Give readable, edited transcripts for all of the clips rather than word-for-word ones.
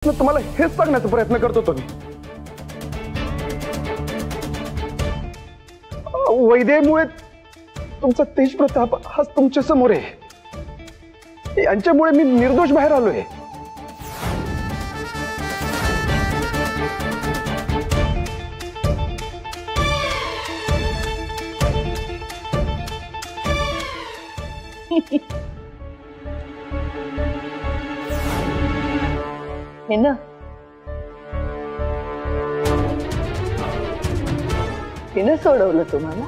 तुम्हाला हेच सांगण्याचा प्रयत्न करत होतो मी। वैदेहीमुळे तुमचा तेज प्रताप हा तुमच्या समोर आहे। यांच्यामुळे मी निर्दोष बाहेर आलोय। हिनं सोडवलं तुम्हाला?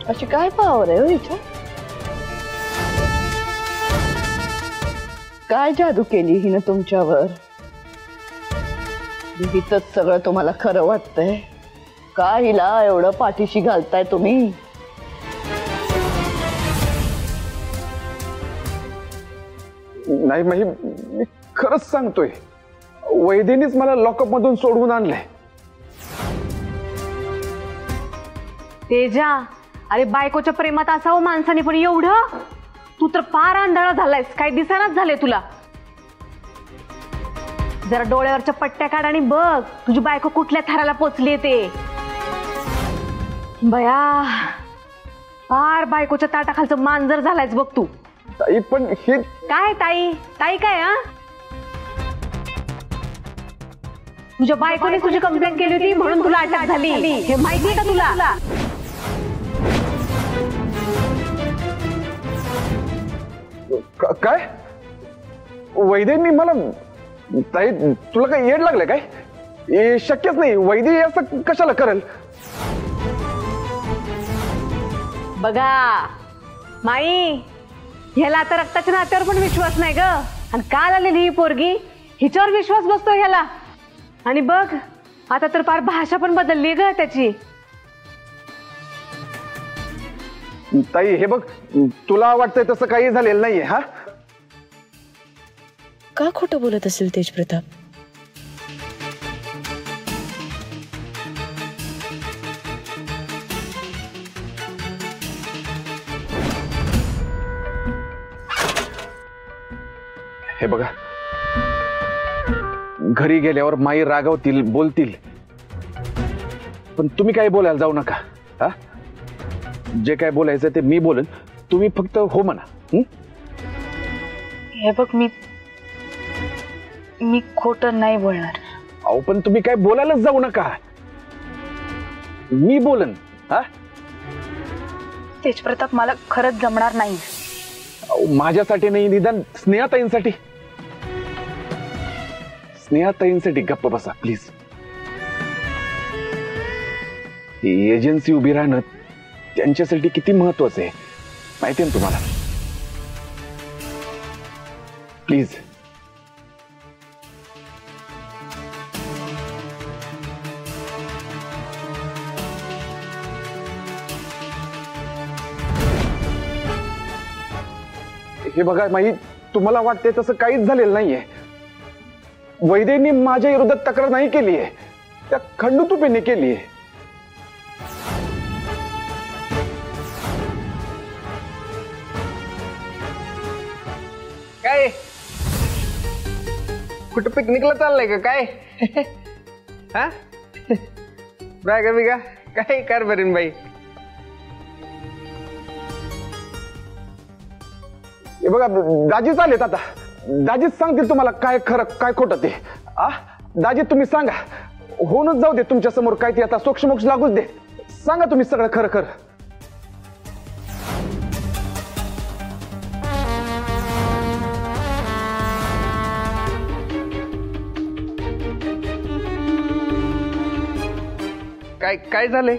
अशी काय पावर आहे हो हिच्यात? काय जादू केली हिनं तुमच्यावर? हितच सगळं तुम्हाला खरं वाटतंय का? हिला एवढं पाठीशी घालताय तुम्ही? नाही मी खरंच सांगतोय, वैदेहीनेच मला लॉकअप मधून सोडवून आणलंय। तेजा, अरे बायकोच्या प्रेमात असावं माणसाने, पण एवढं? तू तर फार आंधळा झालायस, काय दिसेनाच झाले तुला। जरा डोळ्यावरच्या पट्ट्या काढ आणि बघ तुझी बायको कुठल्या थराला पोचली ते। बया, फार बायकोच्या ताटाखालचं मांजर झालायस बघ तू। ताई पण हे काय ताई ताई काय? हा, तुझ्या बायकोने तुझी कंप्लेंट केली होती म्हणून तुला अटक झाली, हे माहितीये का तुला? काय वैदेहीने मला? ताई तुला काय येड लागलं काय? हे शक्यच नाही, वैदेही असं कशाला करेल? बघा माई, ह्याला आता रक्ताच्या नात्यावर पण विश्वास नाही ग, आणि काल आलेली ही पोरगी हिच्यावर विश्वास बसतो ह्याला। आणि बघ आता तर फार भाषा पण बदलली ग त्याची। ताई हे बघ, तुला वाटतंय तसं काही झालेलं नाहीये। हा, का खोटं बोलत असेल तेज प्रताप? हे बघा, घरी गेल्यावर माई रागावतील, बोलतील, पण तुम्ही काही बोलायला जाऊ नका। हा, जे काय बोलायचं ते मी बोलन, तुम्ही फक्त हो म्हणा। हे बघ, मी खोटं नाही बोलणार। अहो पण तुम्ही काय बोलायलाच जाऊ नका, मी बोलन। हा, तेज प्रताप, मला खरंच जमणार नाही। माझ्यासाठी नाही, निदान स्नेहाताईंसाठी। स्नेहाताईंसाठी गप्प बसा प्लीज। ही एजन्सी उभी राहणं त्यांच्यासाठी किती महत्वाचं आहे माहिती आहे तुम्हाला? प्लीज। हे बघा माई, तुम्हाला वाटते तसं काहीच झालेलं नाहीये। वैदेहीने माझ्या विरोधात तक्रार नाही केली आहे, त्या खंडूतुपीने केली आहे। काय कुठं पिकनिकला चाललंय का काय? हा, बॅगा बिगा काय कर बरीन बाई? हे बघा, दाजी चालेत आता, दाजीच सांगतील तुम्हाला काय खरं काय खोटं ते। दाजी तुम्ही सांगा, होऊनच जाऊ दे तुमच्या समोर काय ते, आता सोक्षमोक्ष लागूच दे। सांगा तुम्ही सगळं खरं खरं। काय काय झालंय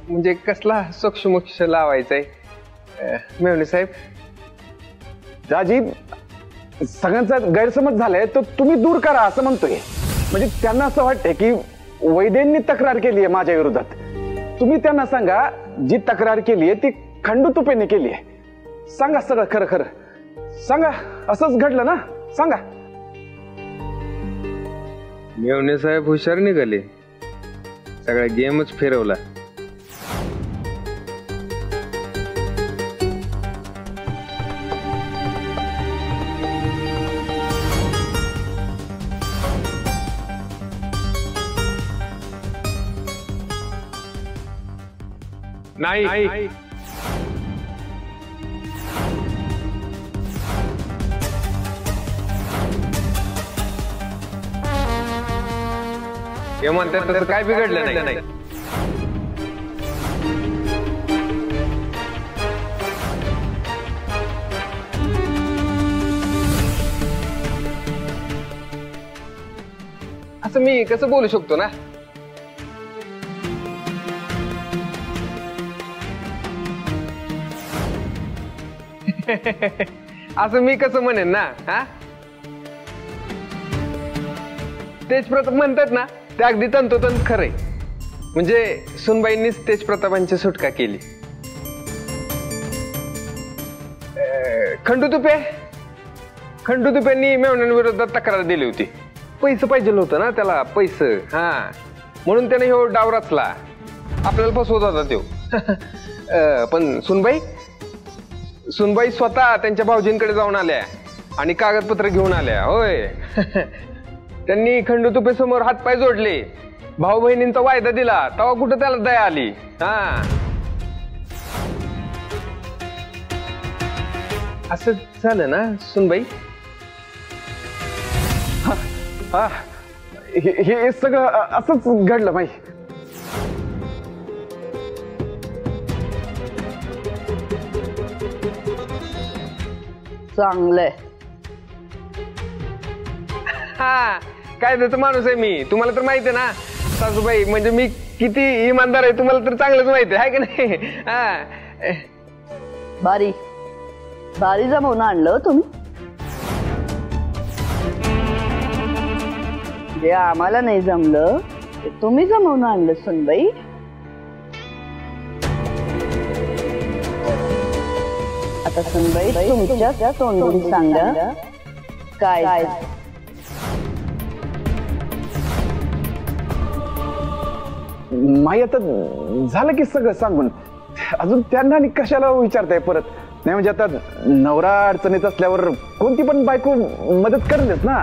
म्हणजे? कसला सोक्षमोक्ष लावायचंय मेवणे साहेब? दाजी, सगळ्यांचा गैरसमज झालाय तो तुम्ही दूर करा असं म्हणतोय। म्हणजे त्यांना असं वाटतंय की वैदेहींनी तक्रार केली आहे माझ्या विरोधात। तुम्ही त्यांना सांगा जी तक्रार केली आहे ती खंडूतुपेने केली आहे। सांगा सगळं खरं खरं सांगा, असंच घडलं ना? सांगा। मेवणे साहेब हुशार निघाले, सगळा गेमच फिरवला। नाही. हे म्हणतात तसं काय बिघडलं नाही. असं मी कसं बोलू शकतो ना? असं मी कसं म्हणेन ना? हा, तेज प्रताप म्हणतात ना, ते अगदी तंतोतंत खरंय. म्हणजे सुनबाईंनीच तेज प्रतापांची सुटका केली. खंडू तुपेंनी मेवण्यांविरोधात तक्रार दिली होती. पैसे पाहिजे होतं ना त्याला, पैसे. हा, म्हणून त्याने ह्यो डाव रचला, आपल्याला फसवत होता त्यो. पण सुनबाई स्वतः त्यांच्या भाऊजींकडे जाऊन आल्या आणि कागदपत्र घेऊन आल्या. होय. त्यांनी खंडू तुपे समोर हातपाय जोडले, भाऊ बहिणींचा वायदा दिला, तेव्हा कुठं त्याला दया आली. हा, असं झालं ना सुनबाई? हा, हे सगळं असंच घडलं माई. चांगलंय. हा, काय त्याचं माणूस आहे मी. तुम्हाला तर माहिती आहे ना सासूबाई, म्हणजे मी किती इमानदार आहे तुम्हाला तर चांगलंच माहिती आहे, का नाही? हा, बारी जमवून आणलं तुम्ही. जे आम्हाला नाही जमलं ते तुम्ही जमवून आणलं सुनबाई. आता सुनबाई तुमच्या तोंडून सांगा काय. माई आता झालं की सगळं सांगून, अजून त्यांना आणि कशाला विचारताय परत? नाही म्हणजे आता नवरा अडचणीत असल्यावर कोणती पण बायको मदत करेलच ना.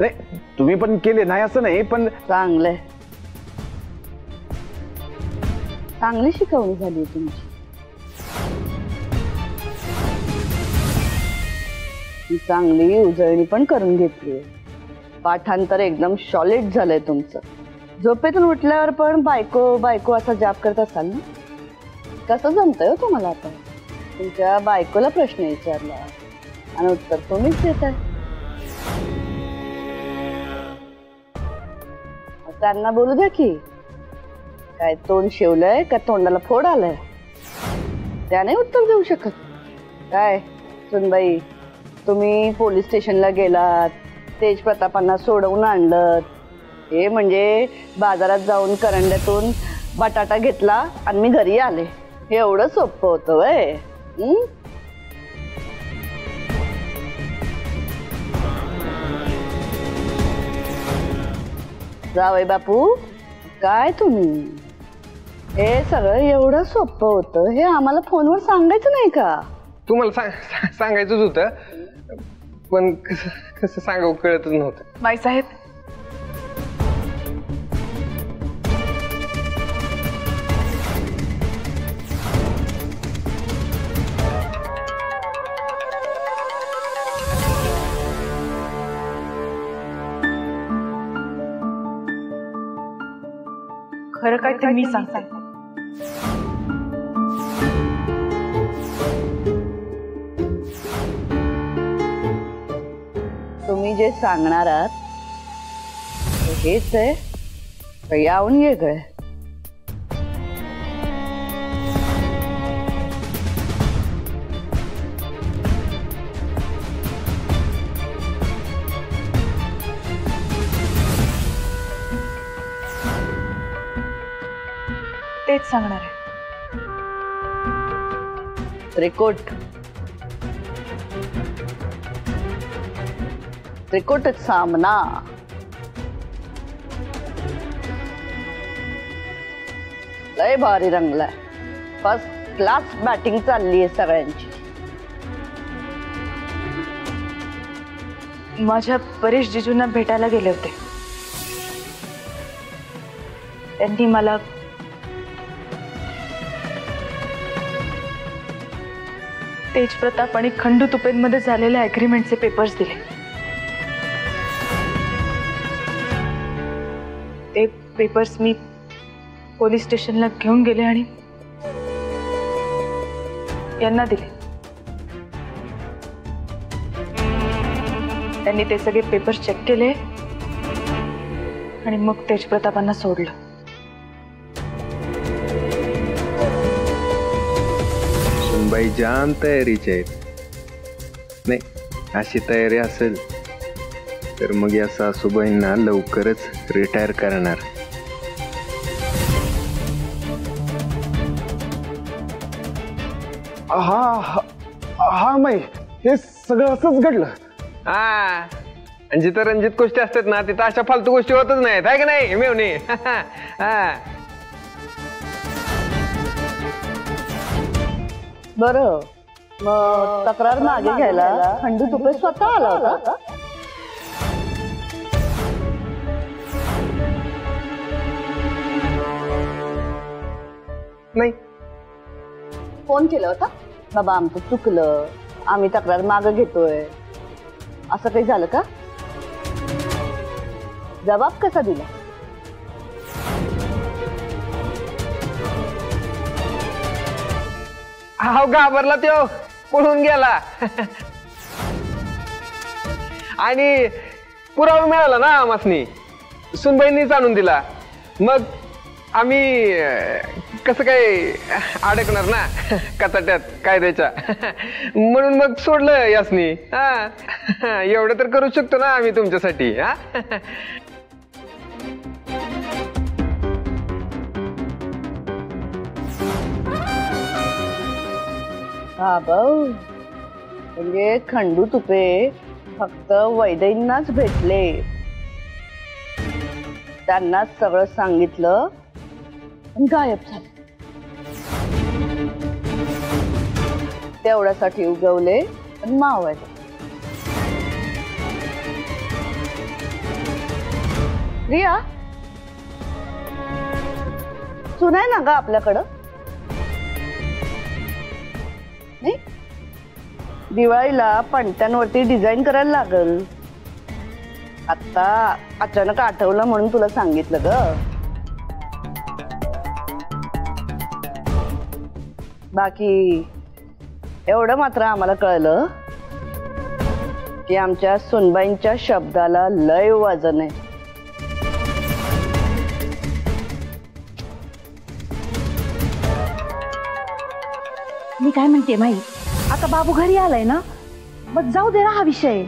नाही, तुम्ही पण केले नाही असं नाही, पण चांगलंय. चांगली शिकवणी झाली तुमची. चांगली उजळणी पण करून घेतली. पाठांतर एकदम सॉलिड झालंय तुमचं. झोपेतून उठल्यावर पण बायको बायको असा जाप करत असाल ना? कसं जमतंय हो तुम्हाला? आता तुमच्या बायकोला प्रश्न विचारला आणि उत्तर तुम्हीच देताय. त्यांना बोलू द्या की, काय तोंड शिवलंय का तोंडाला फोड आलाय? त्याने उत्तर देऊ शकत. काय सुनबाई, तुम्ही पोलीस स्टेशनला गेलात, तेज प्रतापांना सोडवून आणलं, हे म्हणजे बाजारात जाऊन करंड्यातून बटाटा घेतला आणि मी घरी आले, हे एवढं सोपं होतं वय? जावई बापू, काय तुम्ही, हे सगळं एवढं सोपं होतं हे आम्हाला फोनवर सांगायचं नाही का? तुम्हाला सांगायचंच होतं, पण कसं सांगावं कळतच नव्हतं. माईसाहेब, खरं काय ते मी सांगते. तुम्ही जे सांगणार आहात हेच आहे का याहून वेगळं? तेच सांगणार आहे. त्रिकुट सामना. लय भारी रंगलाय. फर्स्ट क्लास बॅटिंग चालली आहे सगळ्यांची. माझ्या परेश जिजूंना भेटायला गेले होते. त्यांनी मला तेज प्रताप आणि खंडू तुपेंमध्ये झालेल्या अग्रीमेंटचे पेपर्स दिले. ते पेपर्स मी पोलीस स्टेशनला घेऊन गेले आणि यांना दिले. त्यांनी ते सगळे पेपर्स चेक केले आणि मग तेज प्रतापांना सोडलं. सुनबाई जाम तयारीचे आहेत. नाही, अशी तयारी असेल तर मग या सासूबाईंना लवकरच रिटायर करणार. हा हा मै हे सगळं असंच घडलं. हा, आणि जिथं रणजित गोष्टी असतात ना तिथं अशा फालतू गोष्टी होतच नाहीत, आहे की नाही मेवणी? हा. बरं, मग तक्रार मागे घ्यायला खंडू तुपे स्वतः आला होता? नाही, फोन केला होता? बाबा आमचं चुकलं, आम्ही तक्रार मागे घेतोय, असं काही झालं का? जबाब कसा दिला? हा, घाबरला तो, पळून गेला. आणि पुरावा मिळाला ना आमासनी, सुनबाईंनीच आणून दिला. मग आम्ही कसं काय अडकणार ना कचाट्यात कायद्याच्या. म्हणून मग सोडलं यासनी. हा, एवढं तर करू शकतो ना आम्ही तुमच्यासाठी. हा भाऊ, म्हणजे खंडू तुपे फक्त वैद्यनाच भेटले, त्यांनाच सगळं सांगितलं, गायब झाले. तेवढ्यासाठी उगवले आणि मावळले. रिया, सुनाय ना ग आपल्याकडं? नाही, दिवाळीला पणत्यांवरती डिझाईन करायला लागल. आता अचानक आठवलं म्हणून तुला सांगितलं ग. बाकी एवढं मात्र आम्हाला कळलं की आमच्या सुनबाईंच्या शब्दाला लय वजन आहे. मी काय म्हणते माई, आता बाबू घरी आलाय ना, मग जाऊ दे ना हा विषय.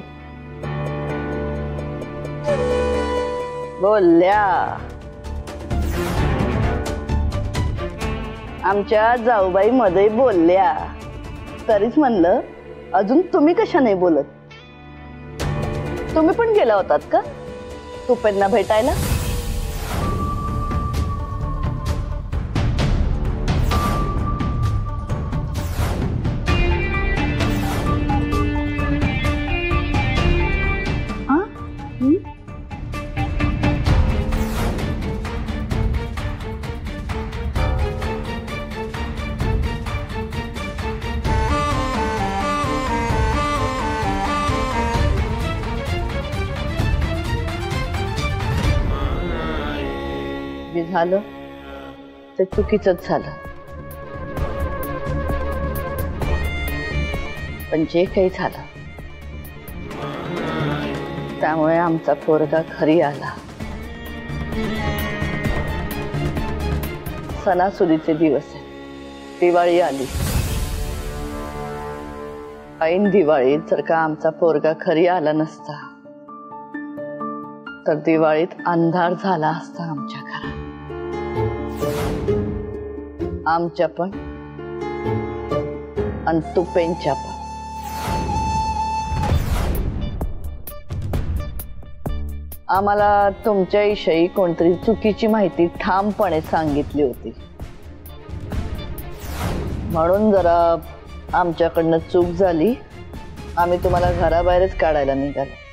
बोलल्या आमच्या जाऊबाई मध्ये बोलल्या, तरीच म्हणलं अजून तुम्ही कशा नाही बोलत? तुम्ही पण गेला होतात का तुपेंना भेटायला? झालं ते चुकीचंच झालं, पण जे काही झालं त्यामुळे आमचा पोरगा घरी आला. सणासुदीचे दिवस आहे, दिवाळी आली. ऐन दिवाळीत जर का आमचा पोरगा घरी आला नसता तर दिवाळीत अंधार झाला असता आमच्या घरात. आमच्या पण आणि तुपेंच्या पण. आम्हाला तुमच्याविषयी कोणतरी चुकीची माहिती ठामपणे सांगितली होती, म्हणून जरा आमच्याकडनं चूक झाली. आम्ही तुम्हाला घराबाहेरच काढायला निघालो.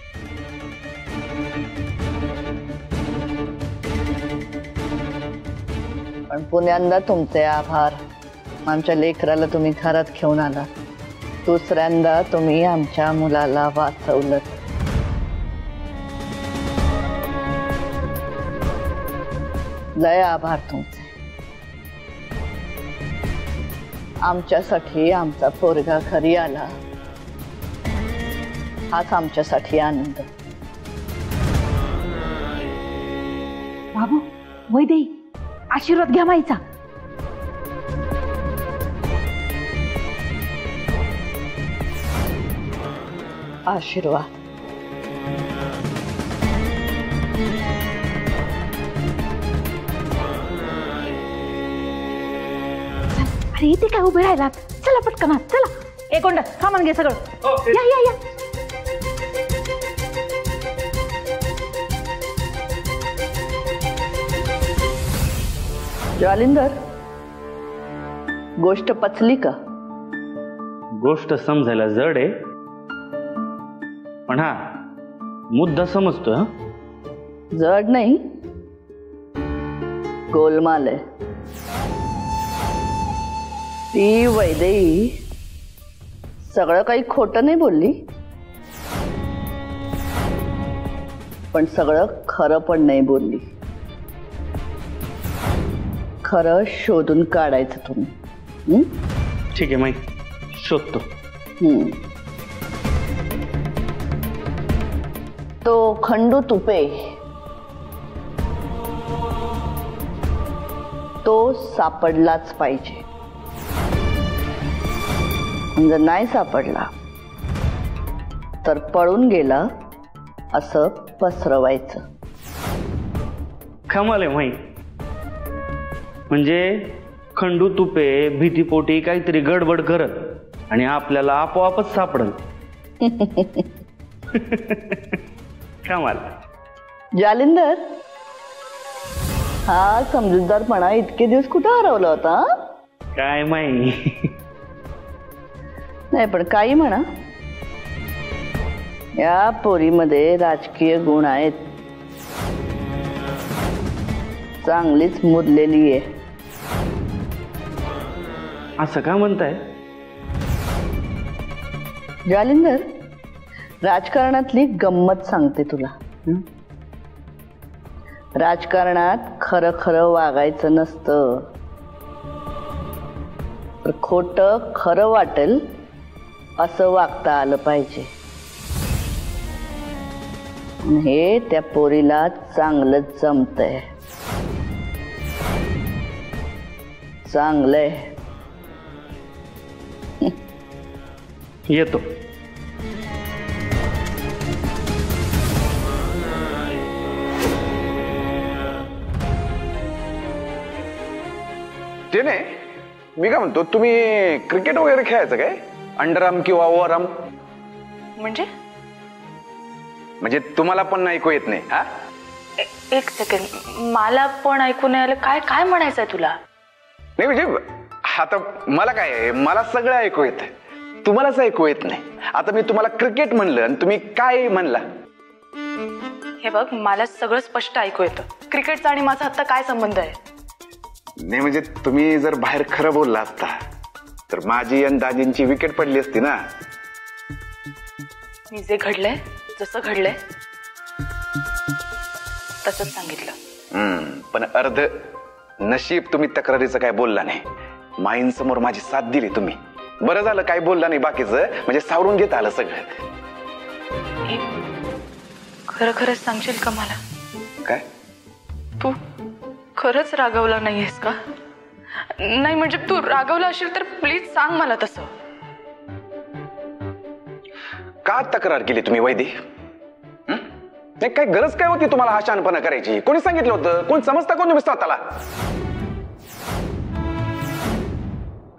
पण पुण्यांदा तुमचे आभार. आमच्या लेकराला तुम्ही घरात घेऊन आला. दुसऱ्यांदा तुम्ही आमच्या मुलाला वाचवलं. लय आभार तुमचे. आमच्यासाठी आमचा पोरगा घरी आला, हाच आमच्यासाठी आनंद. बाबू वैदेही आशीर्वाद घ्या माईचा. आशीर्वाद. अरे इथे काय उभे राहिलात? चला पटकन आत, चला. एक कोंड सामान घे सगळं. या या या. जालिंदर, गोष्ट पचली का? गोष्ट समजायला जड आहे, पण हा मुद्दा समजतो. हा जड नाही, गोलमाल आहे. ती वैदेही सगळं काही खोटं नाही बोलली, पण सगळं खरं पण नाही बोलली. खरं शोधून काढायचं तुम्ही. ठीक आहे माई, शोधतो. तो खंडू तुपे, तो सापडलाच पाहिजे. जर नाही सापडला तर पळून गेला असं पसरवायचं. कमाल आहे माई. म्हणजे खंडू तुपे भीतीपोटी काहीतरी गडबड करत आणि आपल्याला आपोआपच सापडल. कमाल. जालिंदर, हा समजूतदारपणा इतके दिवस कुठं हरवला होता? काय माई. नाही पण काही म्हणा, या पोरीमध्ये राजकीय गुण आहेत. चांगलीच मुरलेली आहे. असं का म्हणताय? जालिंदर, राजकारणातली गंमत सांगते तुला. राजकारणात खरं खरं वागायचं नसतं, तर खोटं खरं वाटेल असं वागता आलं पाहिजे. हे त्या पोरीला चांगलंच जमतंय. चांगलंय. येतो. ते नाही, मी काय म्हणतो, तुम्ही क्रिकेट वगैरे खेळायचं काय? अंडरआर्म किंवा ओव्हरआर्म? म्हणजे तुम्हाला पण ऐकू येत नाही? हा, एक सेकंड, मला पण ऐकू नाही आलं. काय काय म्हणायचंय तुला? नाही म्हणजे आता मला काय आहे, मला सगळं ऐकू येत, तुम्हालाच ऐकू येत नाही. आता मी तुम्हाला क्रिकेट म्हणलं आणि तुम्ही काय म्हणला? हे बघ, मला सगळं स्पष्ट ऐकू येतं. क्रिकेटचा आणि माझा आता काय संबंध आहे? नाही म्हणजे तुम्ही जर बाहेर खरं बोलला असता तर माझी आणि दाजींची विकेट पडली असती ना. मी जे घडलंय, जसं घडलंय तसंच सांगितलं. पण अर्ध नशीब तुम्ही तक्रारीचं काय बोलला नाही. माईंसमोर माझी साथ दिली तुम्ही. बरं झालं काय बोलला नाही बाकीचं, म्हणजे सावरून घेत आलं सगळं. खरं खरंच सांगशील का मला? काय तू खरंच रागवला नाहीयेस का? नाही म्हणजे तू रागवला असेल तर प्लीज सांग मला तसं. का तक्रार केली तुम्ही वैदी? नाही काय गरज काय होती तुम्हाला हा शहाणपणा करायची? कोणी सांगितलं होतं? कोण समजता कोण तुम्ही स्वतःला?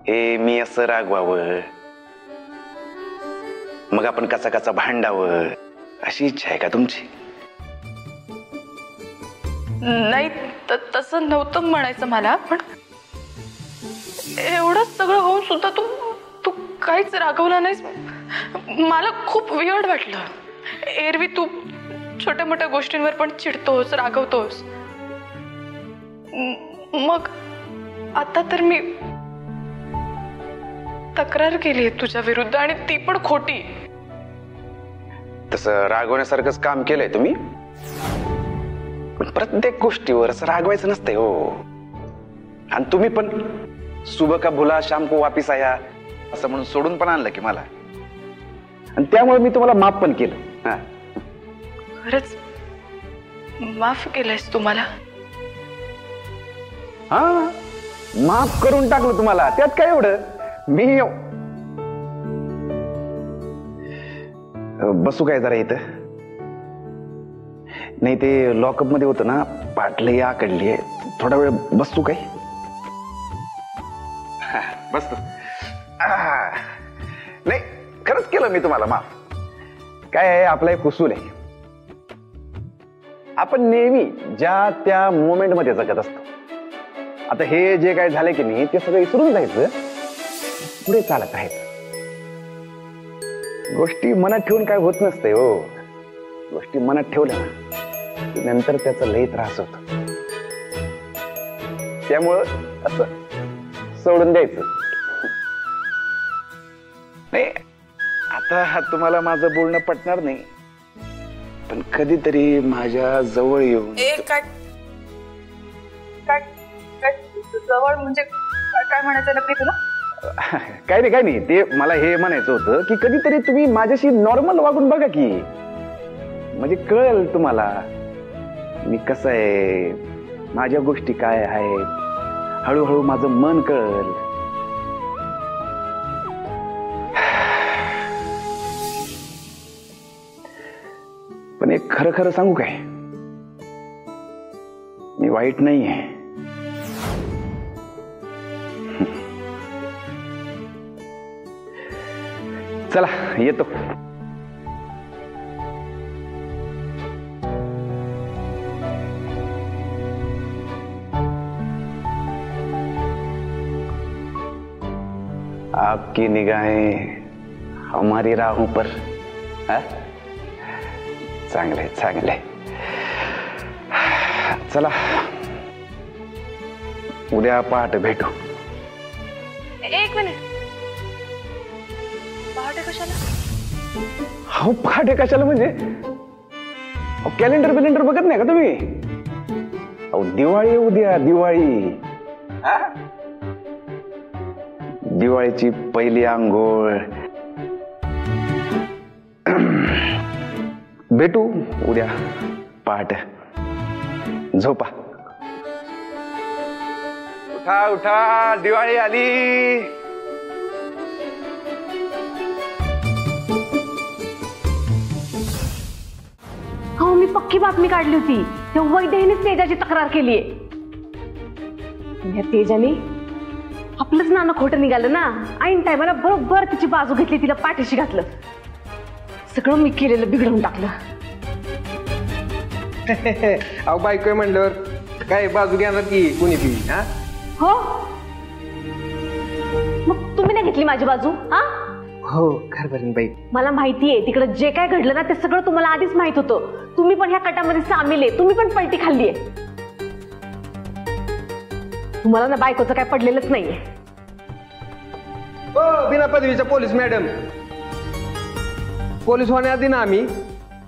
हे मी असं रागवावं, मग आपण कसा कसा भांडावं अशी इच्छा आहे का तुमची? नाही तसं नव्हतं म्हणायचं मला, पण एवढं सगळं होऊन सुद्धा तू तू काहीच रागवला नाहीस. मला खूप वियर्ड वाटलं. एरवी तू छोट्या मोठ्या गोष्टींवर पण चिडतोस, रागवतोस. मग आता तर मी तक्रार केली आहे तुझ्या विरुद्ध आणि ती पण खोटी. तसं रागवण्यासारखंच काम केलंय तुम्ही, पण प्रत्येक गोष्टीवर असं रागवायचं नसतंय हो. आणि तुम्ही पण सुबह का भुला शाम को वापिस आया असं म्हणून सोडून पण आणलं की मला, आणि त्यामुळे मी तुम्हाला माफ पण केलं. हा, खरंच माफ केलंयस तुम्हाला? हा, माफ करून टाकलं तुम्हाला, त्यात काय एवढं. मी बसू काय जरा इथं? नाही ते लॉकअप मध्ये होतं ना, पाटलं आकडली आहे, थोडा वेळ बसतो काय? बसतो. नाही खरंच केलं मी तुम्हाला माफ. काय आहे, आपला एक उसूल आहे, आपण नेहमी ज्या त्या मोमेंट मध्ये जगत असतो. आता हे जे काय झालंय की नाही ते सगळं विसरून जायचं, पुढे चालत आहेत. गोष्टी मनात ठेवून काय होत नसते हो. गोष्टी मनात ठेवल्या ना की नंतर त्याचा लई त्रास होतो. त्यामुळं असं सोडून द्यायचं नाही. आता तुम्हाला माझं बोलणं पटणार नाही, पण कधीतरी माझ्या जवळ येऊन जवळ म्हणजे काय म्हणायचं नक्की तुला? काय नाही ते मला हे म्हणायचं होतं की कधीतरी तुम्ही माझ्याशी नॉर्मल वागून बघा की, म्हणजे कळेल तुम्हाला मी कसं आहे, माझ्या गोष्टी काय आहेत. हळूहळू माझं मन कळेल. पण एक खरं खरं सांगू काय, मी वाईट नाहीये. चला येतो. आपकी निगाहें हमारी राहों पर. चांगले चांगले. चला उद्या पहाटे भेटू. एक मिनिट, पहाटे कशाला? हो पहाटे कशाला म्हणजे कॅलेंडर बिलेंडर बघत नाही का तुम्ही? अहो दिवाळी उद्या, दिवाळी. दिवाळीची पहिली आंघोळ. भेटू उद्या पहाटे. झोपा. उठा उठा, दिवाळी आली. हो मी पक्की बातमी काढली होती. त्या वैदेहीनेच तेजाची तक्रार केलीये. तेजाने आपलंच नाणं खोटं निघालं ना. ऐन टायमाला बरोबर तिची बाजू घेतली, तिला पाठीशी घातलं. सगळं मी केलेलं बिघडवून टाकलं. अहो बायकोय म्हणल्यावर काय बाजू घेणार की कुणी बी? हा हो, मग तुम्ही नाही घेतली माझी बाजू? हा हो खरं बाई. मला माहितीये तिकडे जे काय घडलं ना ते सगळं तुम्हाला आधीच माहित होतं. तुम्ही पण ह्या कटामध्ये सामील आहे. तुम्ही पण पलटी खाल्लीये. तुम्हाला ना बायकोचं काय पडलेलंच नाहीये. हो बिना पदवीचा पोलीस मॅडम. पोलीस होण्याआधी ना आम्ही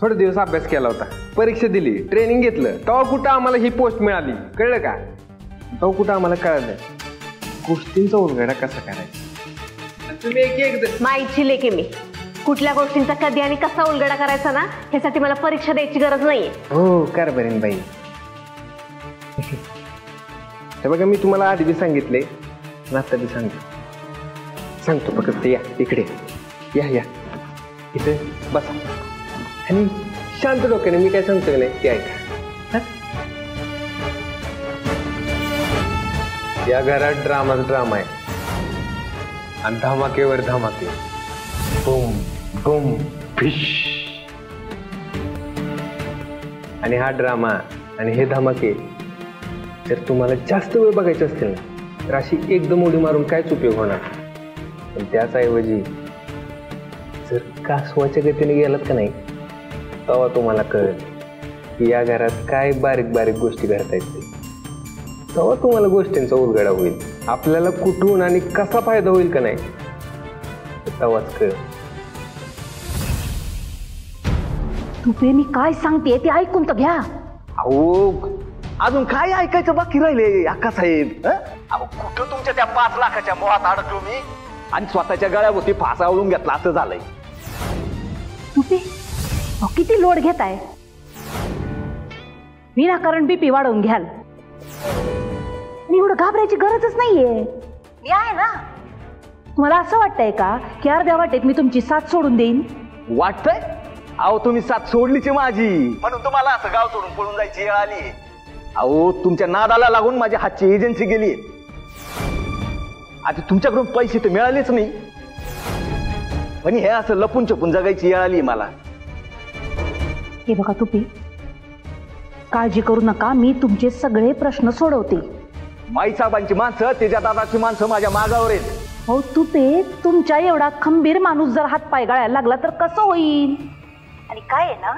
थोडे दिवस अभ्यास केला होता, परीक्षा दिली, ट्रेनिंग घेतलं. तेव्हा कुठं आम्हाला ही पोस्ट मिळाली, कळलं का? तेव्हा कुठं आम्हाला कळलं गोष्टींचा उलगडा कसा करायचा. तुम्ही एक माईची लेके मी. कुठल्या गोष्टींचा कधी आणि कसा उलगडा करायचा ना ह्यासाठी मला परीक्षा द्यायची गरज नाहीये. हो कर बरीन बाई. हे बघा मी तुम्हाला आधी बी सांगितले, आता बी सांगतो फक्त या इकडे या इथे बसा आणि शांत डोक्याने मी काय सांगतो की नाही ते ऐका. या घरात ड्रामा आहे आणि धमाकेवर धमाके. Boom boom fish. आणि हा ड्रामा आणि हे धमाके जर तुम्हाला जास्त वेळ बघायचे असतील ना तर अशी एकदम उडी मारून काहीच उपयोग होणार. पण त्याचऐवजी जर कासवाच्या गतीने गेलात का नाही तेव्हा तुम्हाला कळेल की या घरात काय बारीक बारीक गोष्टी घडतायत ते. तेव्हा तुम्हाला गोष्टींचा उलगडा होईल. आपल्याला कुठून आणि कसा फायदा होईल का नाही तेव्हाच कळ. तुपे मी काय सांगते ते ऐकून तर घ्या. अहो अजून काय ऐकायचं बाकी राहिले अक्का साहेब? अहो कुठं तुमच्या त्या 5 लाखाच्या मोहात अडकलो मी आणि स्वतःच्या गळ्याभोवती फासावळून घेतला असं झालंय. तुपे किती लोड घेताय? विनाकारण बीपी वाढवून घ्याल. एवढं घाबरायची गरजच नाहीये. मी आहे ना. तुम्हाला असं वाटतंय का की अर्ध्या वाटेत मी तुमची साथ सोडून देईन? वाटतंय? अहो तुम्ही साथ सोडलीची माझी म्हणून तुम्हाला असं गाव सोडून पळून जायची वेळ आली. अहो तुमच्या नादाला लागून माझ्या हातची एजन्सी गेली. आता तुमच्याकडून पैसे तर मिळालेच नाही पण हे असं लपून छपून जगायची वेळ आली मला. हे बघा तुपे, काळजी करू नका. मी तुमचे सगळे प्रश्न सोडवते. माई साहेबांची माणसं त्याच्या दादाची माणसं माझ्या मागावर आहेत. हो तुपे, तुमच्या एवढा खंबीर माणूस जर हात पाय गळायला लागला तर कसं होईल? आणि काय आहे ना,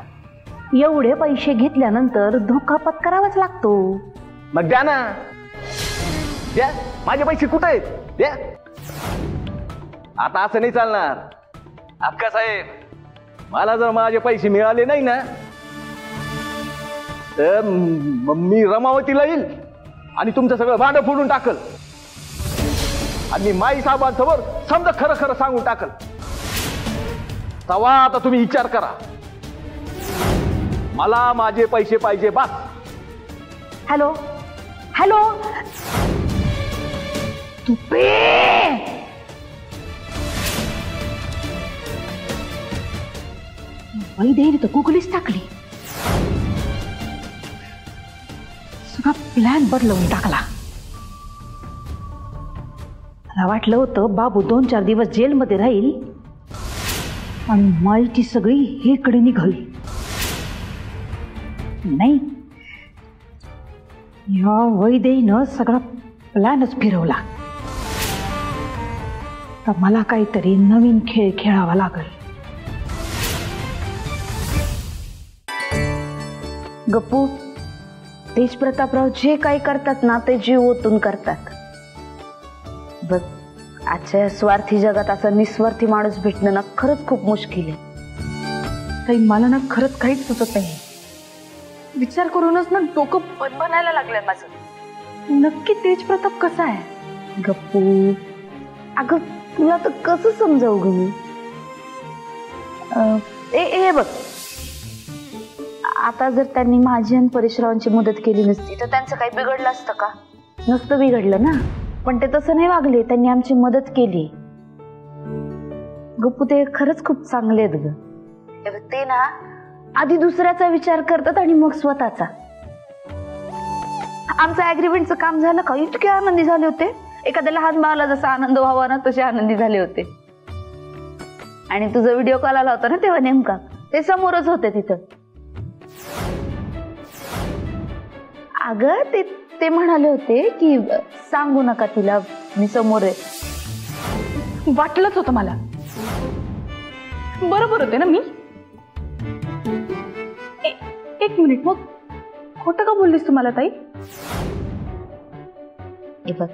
एवढे पैसे घेतल्यानंतर धोका पत्करावाच लागतो. मग द्या ना, द्या. माझे पैसे कुठे आहेत? द्या. आता असं नाही चालणार अक्का साहेब. मला जर माझे पैसे मिळाले नाही ना तर मी रमावतीला येईल आणि तुमचं सगळं भांडं फोडून टाकल आणि माई साहेबांसमोर समजा खरं खरं सांगून टाकल. तेव्हा आता तुम्ही विचार करा. मला माझे पैसे पाहिजे बस. हॅलो हॅलो तुपे, वैदेहीने तर गुगलीच टाकली. सगळा प्लॅन बदलवून टाकला. मला वाटलं होतं बाबू 2-4 दिवस जेलमध्ये राहील आणि माहिती सगळी हेकडे निघाली. नाही, या वैदेहीनं सगळा प्लॅनच फिरवला. तर मला काहीतरी नवीन खेळ खेळावा लागल. गप्पू, तेज प्रतापराव जे काही करतात ना ते जीव ओतून करतात. बघ, आजच्या या स्वार्थी जगात असा निस्वार्थी माणूस भेटणं ना खरंच खूप मुश्किल आहे. ताई मला ना खरंच काहीच सुचत नाही. विचार करूनच ना डोकं बनायला लागलंय माझं. नक्की तेज प्रताप कसा आहे? गप्पू, अगं तुला तर कसं समजावू ग मी? ए बघ, आता जर त्यांनी माझी आणि परेशरावांची मदत केली नसती तर त्यांचं काही बिघडलं असतं का? नसतं बिघडलं ना. पण ते तसं नाही वागले. त्यांनी आमची मदत केली. गप्पू, ते खरंच खूप चांगले आहेत ग. ते ना आधी दुसऱ्याचा विचार करतात आणि मग स्वतःचा. आमचं ऍग्रीमेंटचं काम झालं का इतके आनंदी झाले होते. एखाद्या लहान बाळाला जसा आनंद व्हावा ना तसे आनंदी झाले होते. आणि तुझा व्हिडिओ कॉल आला होता ना तेव्हा नेमका ते समोरच होते तिथं. अगं ते म्हणाले होते की सांगू नका तिला मी समोर आहे. वाटलंच होतं मला. बरोबर होते ना मी? एक मिनिट, मग खोटं का बोललीस तुम्हाला ताई? हे बघ,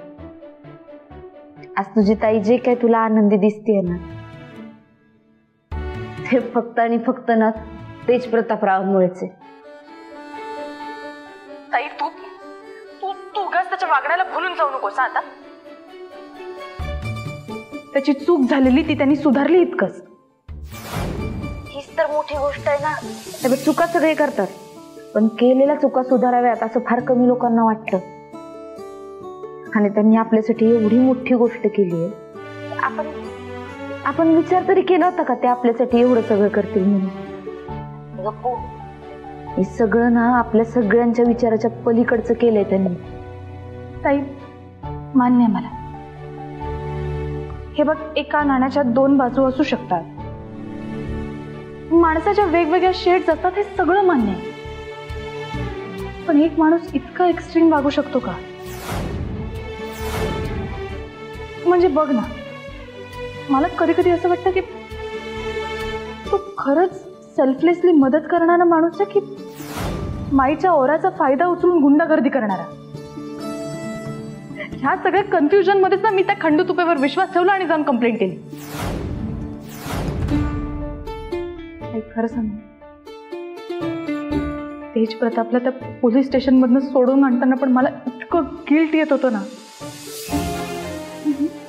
आज तुझी ताई जे काय तुला आनंदी दिसतेय ना ते फक्त आणि फक्त ना तेज प्रतापरावांमुळेच आहे. ताई तू तू तू उगाच त्याच्या वागण्याला भुलून जाऊ नकोस आता. त्याची चूक झालेली ती त्यांनी सुधारली इतकंच. हीच तर मोठी गोष्ट आहे ना. त्यामुळे चुका सगळे करतात पण केलेल्या चुका सुधाराव्यात असं फार कमी लोकांना वाटतं. आणि त्यांनी आपल्यासाठी एवढी मोठी गोष्ट केली आहे. आपण विचार तरी केला होता का ते आपल्यासाठी एवढं सगळं करतील म्हणून? गप्पू, हे सगळं ना आपल्या सगळ्यांच्या विचाराच्या पलीकडचं केलंय त्यांनी. ताई मान्य आहे मला. हे बघ, एका नाण्याच्या 2 बाजू असू शकतात. माणसाच्या वेगवेगळ्या शेड्स असतात हे सगळं मान्य आहे. पण एक माणूस इतका एक्स्ट्रीम वागू शकतो का? म्हणजे बघ ना, मला कधी कधी असं वाटतं की तो खरंच सेल्फलेसली मदत करणारा माणूस आहे की माईच्या ओराचा फायदा उचलून गुंडागर्दी करणारा. ह्या सगळ्या कन्फ्युजन मध्येच ना मी त्या खंडू तुपेवर विश्वास ठेवला आणि जाऊन कंप्लेंट केली. खरं सांग, तेज प्रतापला त्या पोलीस स्टेशन मधनं सोडून आणताना पण मला इतकं गिल्ट येत होतं ना.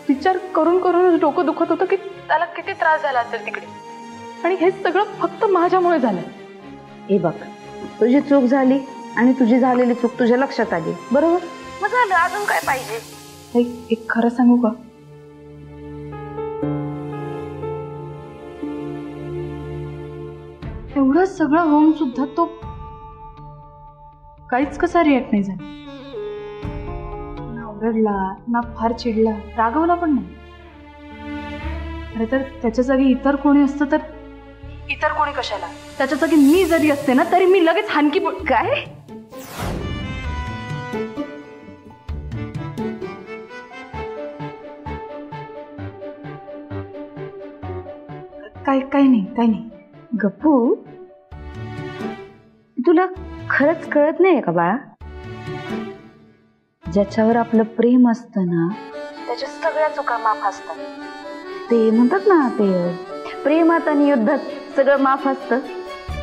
विचार करून करून डोकं दुखत होतं की त्याला किती त्रास झाला असेल तिकडे, आणि हे सगळं फक्त माझ्यामुळे झालं. हे बघ, तुझी चूक झाली आणि तुझी झालेली चूक तुझ्या लक्षात आली, बरोबर? मग झालं, अजून काय पाहिजे? एक खरं सांगू का, एवढं सगळं होऊन सुद्धा तो काहीच कसा रिॲक्ट नाही झाला. ना ओरडला, ना फार चिडला, रागवला पण नाही. खरं तर त्याच्या जागी इतर कोणी असतं तर, इतर कोणी कशाला, त्याच्या जागी मी जरी असते ना तरी मी लगेच हानकी. काय काही नाही. गप्पू, तुला खरंच कळत नाहीये का बाळा? ज्याच्यावर आपलं प्रेम असतं ना त्याच्या सगळ्या चुका माफ असतात. ते म्हणतात ना, ते प्रेमात आणि युद्धात सगळं माफ असतं.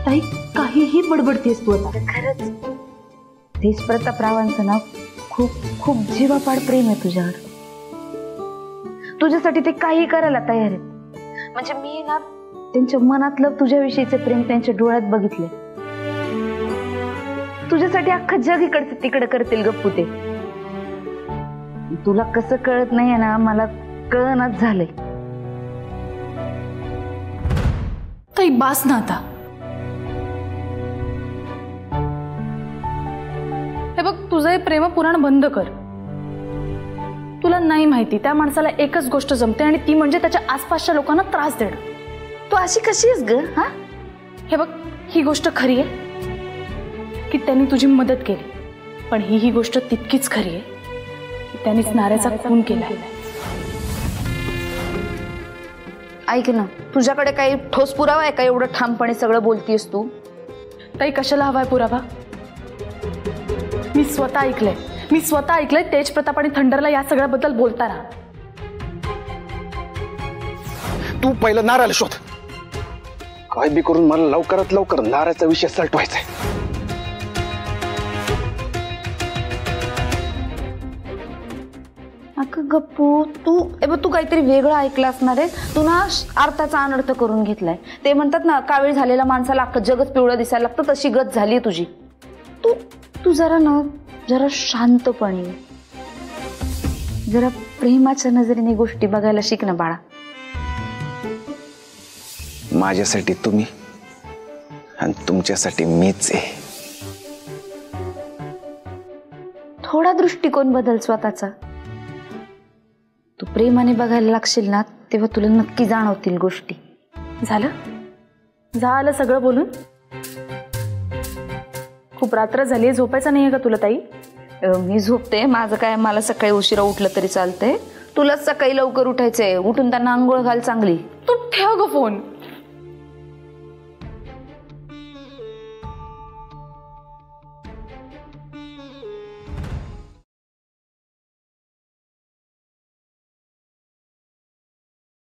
ताई, काहीही बडबडतेस तू आता. खरंच तेज प्रतापरावांचं ना खूप खूप जीवापाड प्रेम आहे तुझ्यावर. तुझ्यासाठी ते काही करायला तयार आहेत. म्हणजे मी ना त्यांच्या मनातलं तुझ्याविषयीचे प्रेम त्यांच्या डोळ्यात बघितले. तुझ्यासाठी अख्खं जग इकडचं तिकडे करतील गप्पू ते. तुला कसं कळत नाहीये ना, मला कळणच झालंय. ताई, बास ना आता. हे बघ, तुझं हे प्रेम पुराण बंद कर. तुला नाही माहिती, त्या माणसाला एकच गोष्ट जमते आणि ती म्हणजे त्याच्या आसपासच्या लोकांना त्रास देणं. तू अशी कशी आहेस ग? हा, हे बघ, ही गोष्ट खरी आहे की त्यांनी तुझी मदत केली, पण ही गोष्ट तितकीच खरी आहे की त्यांनीच नाऱ्याचा खून केला. ऐक ना, तुझ्याकडे काही ठोस पुरावा आहे का? एवढं ठामपणे सगळं बोलतीयस तू. ताई, कशाला हवाय पुरावा? मी स्वतः ऐकलंय तेज प्रताप आणि थंडरला या सगळ्याबद्दल बोलताना. तू पहिलं नारायला शोध. काय बी करून मला लवकरात लवकर नारायचा विषय सलटवायचा आहे. अगं गप्पू, तू काहीतरी वेगळं ऐकलं असणार आहे. तू ना अर्थाचा अनर्थ करून घेतलाय. ते म्हणतात ना, कावीळ झालेल्या माणसाला अख्खं जगच पिवळं दिसायला लागतं, तशी गत झाली तुझी. तू जरा शांतपणे, जरा प्रेमाच्या नजरेने गोष्टी बघायला शिक ना बाळा. माझ्यासाठी तुम्ही आणि तुमच्यासाठी मीच आहे. थोडा दृष्टिकोन बदल स्वतःचा. तू प्रेमाने बघायला लागशील ना, तेव्हा तुला नक्की जाणवतील गोष्टी. झालं सगळं बोलून? खूप रात्र झाली, झोपायचं नाहीये का तुला ताई? मी झोपते, माझं काय, मला सकाळी उशिरा उठलं तरी चालतंय. तुला सकाळी लवकर उठायचंय, उठून त्यांना आंघोळ घाल चांगली. तू ठेव ग फोन.